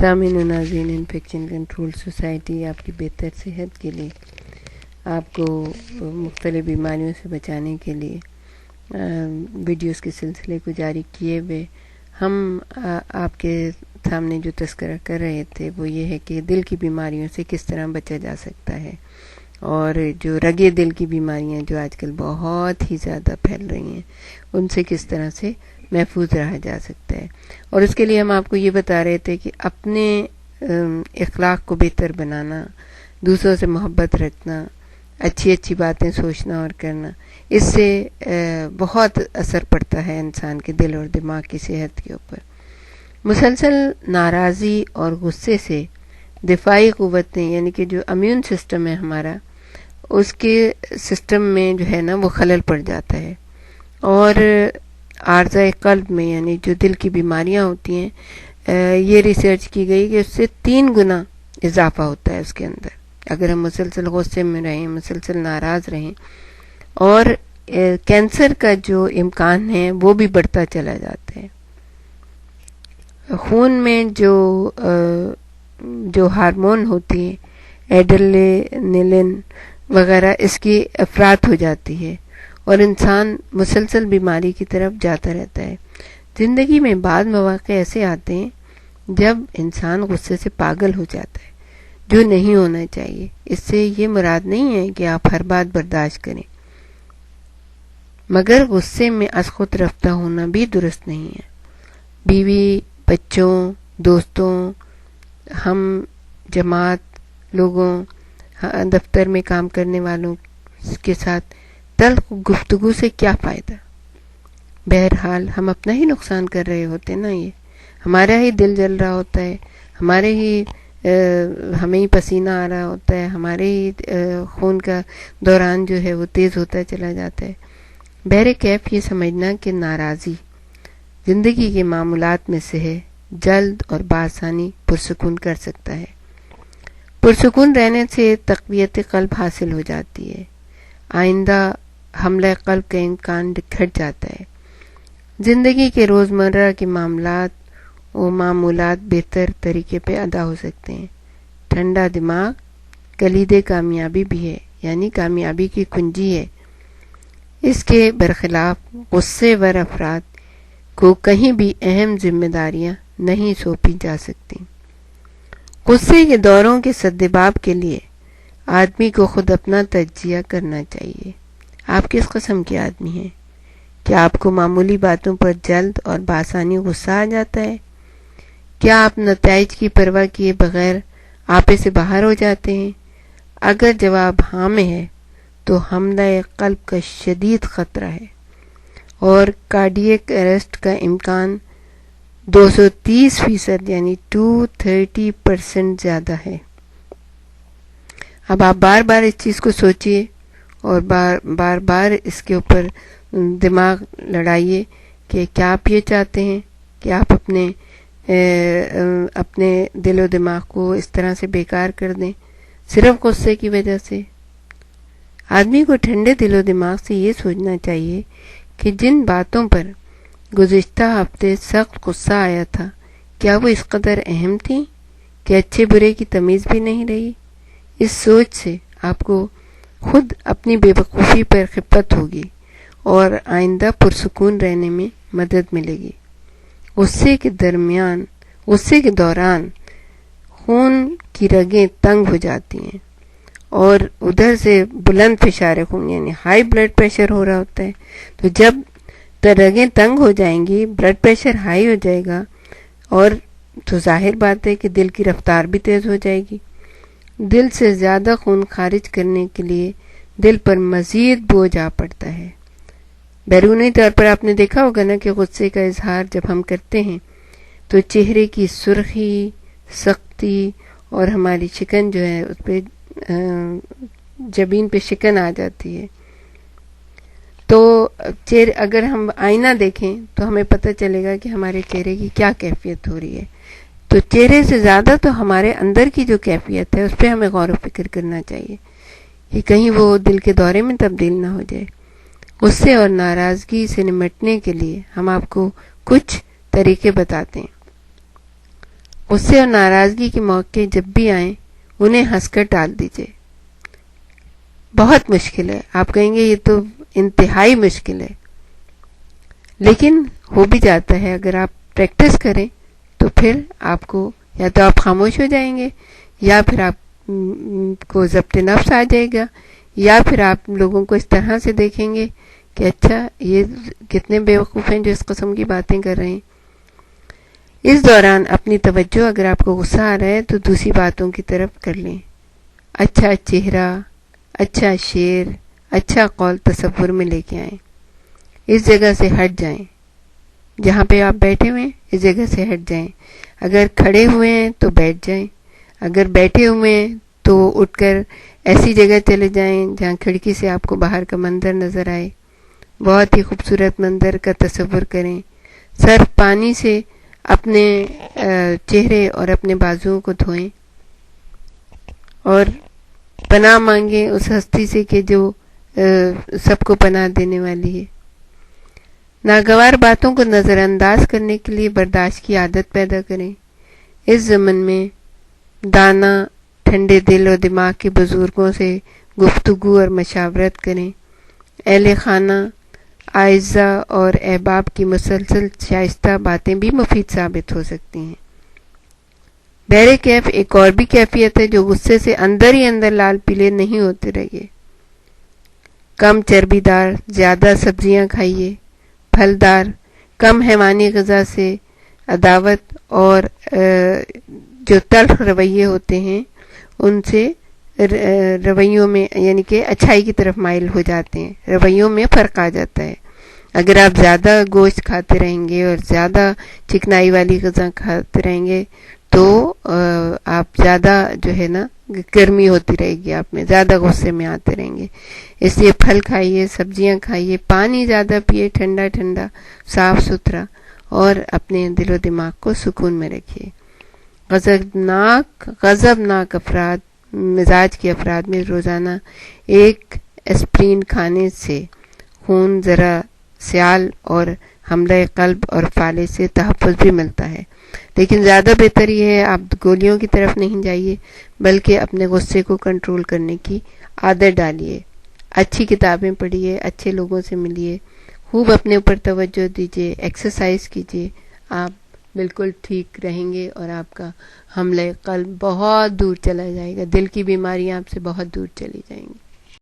سامعین و ناظرین، انفیکشن کنٹرول سوسائٹی آپ کی بہتر صحت کے لیے، آپ کو مختلف بیماریوں سے بچانے کے لیے ویڈیوز کے سلسلے کو جاری کیے ہوئے ہم آپ کے سامنے جو تذکرہ کر رہے تھے وہ یہ ہے کہ دل کی بیماریوں سے کس طرح بچا جا سکتا ہے، اور جو رگے دل کی بیماریاں جو آج کل بہت ہی زیادہ پھیل رہی ہیں ان سے کس طرح سے محفوظ رہا جا سکتا ہے۔ اور اس کے لیے ہم آپ کو یہ بتا رہے تھے کہ اپنے اخلاق کو بہتر بنانا، دوسروں سے محبت رکھنا، اچھی اچھی باتیں سوچنا اور کرنا، اس سے بہت اثر پڑتا ہے انسان کے دل اور دماغ کی صحت کے اوپر۔ مسلسل ناراضی اور غصے سے دفاعی قوتیں، یعنی کہ جو امیون سسٹم ہے ہمارا، اس کے سسٹم میں جو ہے نا وہ خلل پڑ جاتا ہے، اور عارضہ قلب میں یعنی جو دل کی بیماریاں ہوتی ہیں، یہ ریسرچ کی گئی کہ اس سے 3 گنا اضافہ ہوتا ہے اس کے اندر اگر ہم مسلسل غصے میں رہیں، مسلسل ناراض رہیں، اور کینسر کا جو امکان ہے وہ بھی بڑھتا چلا جاتا ہے۔ خون میں جو ہارمون ہوتی ہیں ایڈرینلن وغیرہ، اس کی افراط ہو جاتی ہے اور انسان مسلسل بیماری کی طرف جاتا رہتا ہے۔ زندگی میں بعض مواقع ایسے آتے ہیں جب انسان غصے سے پاگل ہو جاتا ہے، جو نہیں ہونا چاہیے۔ اس سے یہ مراد نہیں ہے کہ آپ ہر بات برداشت کریں، مگر غصے میں از خود رفتہ ہونا بھی درست نہیں ہے۔ بیوی، بچوں، دوستوں، ہم جماعت لوگوں، دفتر میں کام کرنے والوں کے ساتھ تلخ گفتگو سے کیا فائدہ؟ بہرحال ہم اپنا ہی نقصان کر رہے ہوتے نا، یہ ہمارا ہی دل جل رہا ہوتا ہے، ہمیں ہی پسینہ آ رہا ہوتا ہے، ہمارے ہی خون کا دوران جو ہے وہ تیز ہوتا چلا جاتا ہے۔ بہرکیف یہ سمجھنا کہ ناراضی زندگی کے معمولات میں سے ہے، جلد اور بآسانی پرسکون کر سکتا ہے۔ پرسکون رہنے سے تقویت قلب حاصل ہو جاتی ہے، آئندہ حملہ قلب کا امکان گھٹ جاتا ہے، زندگی کے روزمرہ کے معمولات بہتر طریقے پہ ادا ہو سکتے ہیں۔ ٹھنڈا دماغ کلید کامیابی بھی ہے، یعنی کامیابی کی کنجی ہے۔ اس کے برخلاف غصے ور افراد کو کہیں بھی اہم ذمہ داریاں نہیں سونپی جا سکتی۔ غصے کے دوروں کے سدباب کے لیے آدمی کو خود اپنا تجزیہ کرنا چاہیے۔ آپ کس قسم کے آدمی ہیں؟ کیا آپ کو معمولی باتوں پر جلد اور بآسانی غصہ آ جاتا ہے؟ کیا آپ نتائج کی پرواہ کیے بغیر آپے سے باہر ہو جاتے ہیں؟ اگر جواب ہاں میں ہے تو حملہ قلب کا شدید خطرہ ہے اور کارڈیک اریسٹ کا امکان 230% یعنی 230% زیادہ ہے۔ اب آپ بار بار اس چیز کو سوچئے اور بار بار اس کے اوپر دماغ لڑائیے کہ کیا آپ یہ چاہتے ہیں کہ آپ اپنے دل و دماغ کو اس طرح سے بیکار کر دیں صرف غصے کی وجہ سے۔ آدمی کو ٹھنڈے دل و دماغ سے یہ سوچنا چاہیے کہ جن باتوں پر گزشتہ ہفتے سخت غصہ آیا تھا، کیا وہ اس قدر اہم تھیں کہ اچھے برے کی تمیز بھی نہیں رہی؟ اس سوچ سے آپ کو خود اپنی بے وقوفی پر خفت ہوگی اور آئندہ پرسکون رہنے میں مدد ملے گی۔ غصے کے دوران خون کی رگیں تنگ ہو جاتی ہیں اور ادھر سے بلند فشار خون یعنی ہائی بلڈ پریشر ہو رہا ہوتا ہے، تو جب رگیں تنگ ہو جائیں گی، بلڈ پریشر ہائی ہو جائے گا، اور تو ظاہر بات ہے کہ دل کی رفتار بھی تیز ہو جائے گی۔ دل سے زیادہ خون خارج کرنے کے لیے دل پر مزید بوجھ آ پڑتا ہے۔ بیرونی طور پر آپ نے دیکھا ہوگا نا کہ غصے کا اظہار جب ہم کرتے ہیں تو چہرے کی سرخی، سختی اور ہماری شکن جو ہے اس پہ جبین پہ شکن آ جاتی ہے۔ تو اگر ہم آئینہ دیکھیں تو ہمیں پتہ چلے گا کہ ہمارے چہرے کی کیا کیفیت ہو رہی ہے۔ تو چہرے سے زیادہ تو ہمارے اندر کی جو کیفیت ہے اس پہ ہمیں غور و فکر کرنا چاہیے کہ کہیں وہ دل کے دورے میں تبدیل نہ ہو جائے۔ غصے اور ناراضگی سے نمٹنے کے لیے ہم آپ کو کچھ طریقے بتاتے ہیں۔ غصے اور ناراضگی کے موقع جب بھی آئیں انہیں ہنس کر ٹال دیجیے. بہت مشکل ہے، آپ کہیں گے یہ تو انتہائی مشکل ہے، لیکن ہو بھی جاتا ہے. اگر آپ پریکٹس کریں تو پھر آپ کو یا تو آپ خاموش ہو جائیں گے، یا پھر آپ کو ضبط نفس آ جائے گا، یا پھر آپ لوگوں کو اس طرح سے دیکھیں گے کہ اچھا یہ کتنے بیوقوف ہیں جو اس قسم کی باتیں کر رہے ہیں. اس دوران اپنی توجہ اگر آپ کو غصہ آ رہا ہے تو دوسری باتوں کی طرف کر لیں. اچھا چہرہ، اچھا شعر، اچھا قول تصور میں لے کے آئیں. اس جگہ سے ہٹ جائیں، جہاں پہ آپ بیٹھے ہوئے ہیں اس جگہ سے ہٹ جائیں. اگر کھڑے ہوئے ہیں تو بیٹھ جائیں، اگر بیٹھے ہوئے ہیں تو اٹھ کر ایسی جگہ چلے جائیں جہاں کھڑکی سے آپ کو باہر کا منظر نظر آئے. بہت ہی خوبصورت منظر کا تصور کریں. صرف پانی سے اپنے چہرے اور اپنے بازوؤں کو دھوئیں اور پناہ مانگیں اس ہستی سے کہ جو سب کو پناہ دینے والی ہے. ناگوار باتوں کو نظر انداز کرنے کے لیے برداشت کی عادت پیدا کریں. اس ضمن میں دانا ٹھنڈے دل و دماغ کے بزرگوں سے گفتگو اور مشاورت کریں. اہل خانہ، اعزاء اور احباب کی مسلسل شائستہ باتیں بھی مفید ثابت ہو سکتی ہیں. بہر کیف ایک اور بھی کیفیت ہے جو غصے سے اندر ہی اندر لال پیلے نہیں ہوتے رہیے. کم چربی دار زیادہ سبزیاں کھائیے، پھلدار، کم حیوانی غذا سے عداوت اور جو تلخ رویے ہوتے ہیں ان سے رویوں میں یعنی کہ اچھائی کی طرف مائل ہو جاتے ہیں، رویوں میں فرق آ جاتا ہے. اگر آپ زیادہ گوشت کھاتے رہیں گے اور زیادہ چکنائی والی غذا کھاتے رہیں گے تو آپ زیادہ جو ہے نا گرمی ہوتی رہے گی، آپ میں زیادہ غصے میں آتے رہیں گے. اس لیے پھل کھائیے، سبزیاں کھائیے، پانی زیادہ پیے، ٹھنڈا ٹھنڈا صاف ستھرا، اور اپنے دل و دماغ کو سکون میں رکھیے. غضبناک افراد مزاج کے افراد میں روزانہ ایک اسپرین کھانے سے خون ذرا سیال اور حملہ قلب اور فالج سے تحفظ بھی ملتا ہے. لیکن زیادہ بہتر یہ ہے آپ گولیوں کی طرف نہیں جائیے، بلکہ اپنے غصے کو کنٹرول کرنے کی عادت ڈالیے. اچھی کتابیں پڑھیے، اچھے لوگوں سے ملیے، خوب اپنے اوپر توجہ دیجیے، ایکسرسائز کیجیے. آپ بالکل ٹھیک رہیں گے اور آپ کا حملہ قلب بہت دور چلا جائے گا، دل کی بیماریاں آپ سے بہت دور چلی جائیں گی.